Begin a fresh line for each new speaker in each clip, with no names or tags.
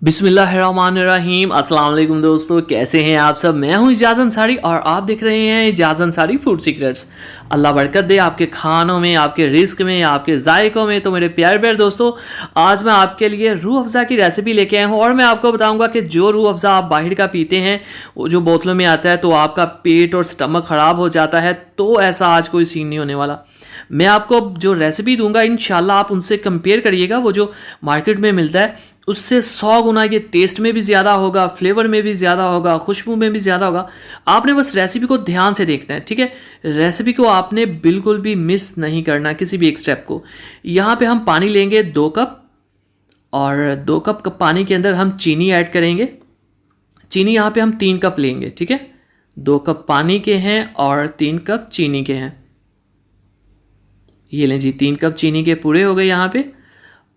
बिस्मिल्लाहिर्रहमानिर्रहीम। अस्सलाम वालेकुम दोस्तों, कैसे हैं आप सब। मैं हूं इजाज़ अंसारी और आप देख रहे हैं इजाज़ अंसारी फूड सीक्रेट्स। अल्लाह बरकत दे आपके खानों में, आपके रिस्क में, आपके जायकों में। तो मेरे प्यारे प्यारे दोस्तों, आज मैं आपके लिए रूह अफ़ज़ा की रेसिपी लेके आया हूँ और मैं आपको बताऊँगा कि जो रूह अफ़ज़ा आप बाहर का पीते हैं, वो जो बोतलों में आता है, तो आपका पेट और स्टमक ख़राब हो जाता है। तो ऐसा आज कोई सीन नहीं होने वाला। मैं आपको जो रेसिपी दूंगा इंशाल्लाह आप उनसे कंपेयर करिएगा। वो जो मार्केट में मिलता है उससे 100 गुना ये टेस्ट में भी ज़्यादा होगा, फ्लेवर में भी ज़्यादा होगा, खुशबू में भी ज़्यादा होगा। आपने बस रेसिपी को ध्यान से देखना है, ठीक है। रेसिपी को आपने बिल्कुल भी मिस नहीं करना, किसी भी एक स्टेप को। यहाँ पे हम पानी लेंगे 2 कप और 2 कप पानी के अंदर हम चीनी ऐड करेंगे। चीनी यहाँ पे हम 3 कप लेंगे, ठीक है। 2 कप पानी के हैं और 3 कप चीनी के हैं। ये लें जी, 3 कप चीनी के पूरे हो गए यहाँ पे।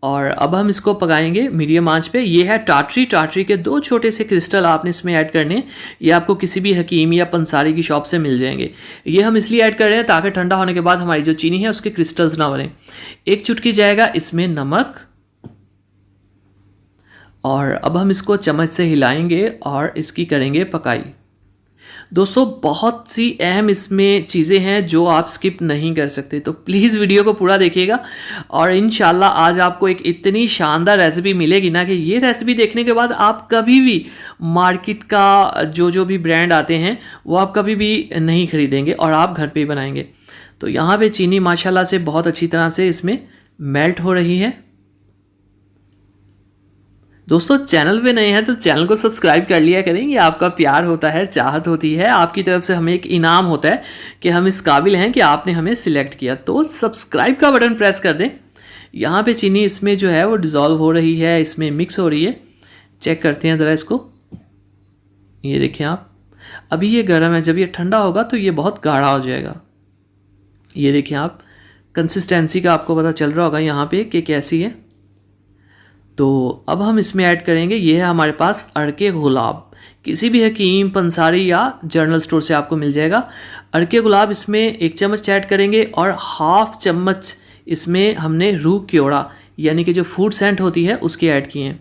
और अब हम इसको पकाएंगे मीडियम आंच पे। ये है टाटरी। टाटरी के 2 छोटे से क्रिस्टल आपने इसमें ऐड करने हैं। ये आपको किसी भी हकीम या पंसारी की शॉप से मिल जाएंगे। ये हम इसलिए ऐड कर रहे हैं ताकि ठंडा होने के बाद हमारी जो चीनी है उसके क्रिस्टल्स ना बने। 1 चुटकी जाएगा इसमें नमक। और अब हम इसको चम्मच से हिलाएंगे और इसकी करेंगे पकाई। दोस्तों, बहुत सी अहम इसमें चीज़ें हैं जो आप स्किप नहीं कर सकते, तो प्लीज़ वीडियो को पूरा देखिएगा। और इंशाल्लाह आज आपको एक इतनी शानदार रेसिपी मिलेगी ना कि ये रेसिपी देखने के बाद आप कभी भी मार्केट का जो भी ब्रांड आते हैं वो आप कभी भी नहीं ख़रीदेंगे और आप घर पे ही बनाएंगे। तो यहाँ पे चीनी माशाल्लाह से बहुत अच्छी तरह से इसमें मेल्ट हो रही है। दोस्तों, चैनल पे नए हैं तो चैनल को सब्सक्राइब कर लिया करें। ये आपका प्यार होता है, चाहत होती है, आपकी तरफ से हमें एक इनाम होता है कि हम इस काबिल हैं कि आपने हमें सिलेक्ट किया। तो सब्सक्राइब का बटन प्रेस कर दें। यहाँ पे चीनी इसमें जो है वो डिज़ोल्व हो रही है, इसमें मिक्स हो रही है। चेक करते हैं ज़रा इसको। ये देखें आप, अभी ये गर्म है, जब ये ठंडा होगा तो ये बहुत गाढ़ा हो जाएगा। ये देखें आप, कंसिस्टेंसी का आपको पता चल रहा होगा यहाँ पे कि कैसी है। तो अब हम इसमें ऐड करेंगे, ये है हमारे पास अरके गुलाब। किसी भी हकीम, पंसारी या जनरल स्टोर से आपको मिल जाएगा। अरके गुलाब इसमें 1 चम्मच ऐड करेंगे और 1/2 चम्मच इसमें हमने रूह क्योड़ा यानी कि जो फूड सेंट होती है उसके ऐड किए हैं।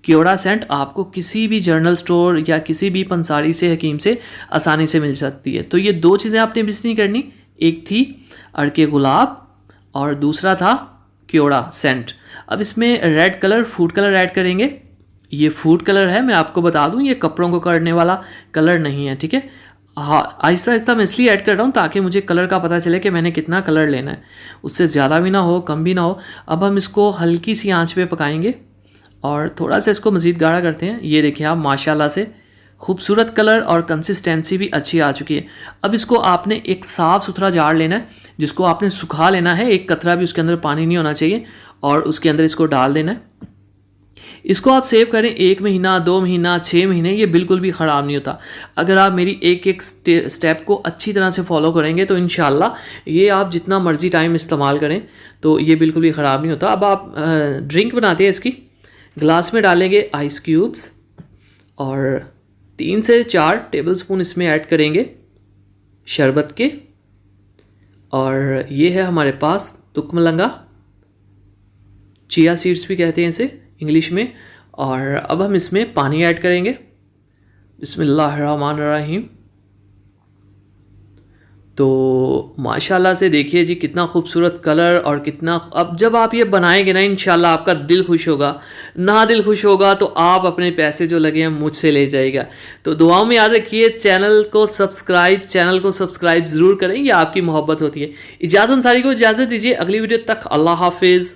क्योड़ा सेंट आपको किसी भी जनरल स्टोर या किसी भी पंसारी से, हकीम से आसानी से मिल सकती है। तो ये 2 चीज़ें आपने मिस नहीं करनी। एक थी अरके गुलाब और दूसरा था क्योड़ा सेंट। अब इसमें red colour, food colour add करेंगे। ये फूड कलर है, मैं आपको बता दूं, ये कपड़ों को करने वाला कलर नहीं है, ठीक है। हाँ, आहिस्ता आहिस्ता मैं इसलिए ऐड कर रहा हूँ ताकि मुझे कलर का पता चले कि मैंने कितना कलर लेना है। उससे ज़्यादा भी ना हो, कम भी ना हो। अब हम इसको हल्की सी आंच पे पकाएंगे और थोड़ा सा इसको मज़ीद गाढ़ा करते हैं। ये देखिए आप, माशाल्लाह से खूबसूरत कलर और कंसिस्टेंसी भी अच्छी आ चुकी है। अब इसको आपने एक साफ़ सुथरा जार लेना है जिसको आपने सुखा लेना है। एक कतरा भी उसके अंदर पानी नहीं होना चाहिए और उसके अंदर इसको डाल देना है। इसको आप सेव करें 1 महीना, 2 महीना, 6 महीने, ये बिल्कुल भी ख़राब नहीं होता। अगर आप मेरी एक एक स्टेप को अच्छी तरह से फॉलो करेंगे तो इंशाल्लाह ये आप जितना मर्ज़ी टाइम इस्तेमाल करें तो ये बिल्कुल भी ख़राब नहीं होता। अब आप ड्रिंक बनाते हैं इसकी। ग्लास में डालेंगे आइस क्यूब्स और 3 से 4 टेबलस्पून इसमें ऐड करेंगे शरबत के। और ये है हमारे पास तुकमलंगा, चिया सीड्स भी कहते हैं इसे इंग्लिश में। और अब हम इसमें पानी ऐड करेंगे। बिस्मिल्लाहिर्रहमानिर्रहीम। तो माशाल्लाह से देखिए जी कितना खूबसूरत कलर और कितना। अब जब आप ये बनाएंगे ना इंशाल्लाह आपका दिल खुश होगा। ना दिल खुश होगा तो आप अपने पैसे जो लगे हैं मुझसे ले जाएगा। तो दुआओं में याद रखिए, चैनल को सब्सक्राइब ज़रूर करें, ये आपकी मोहब्बत होती है। इजाज़त अंसारी को इजाज़त दीजिए, अगली वीडियो तक अल्लाह हाफिज़।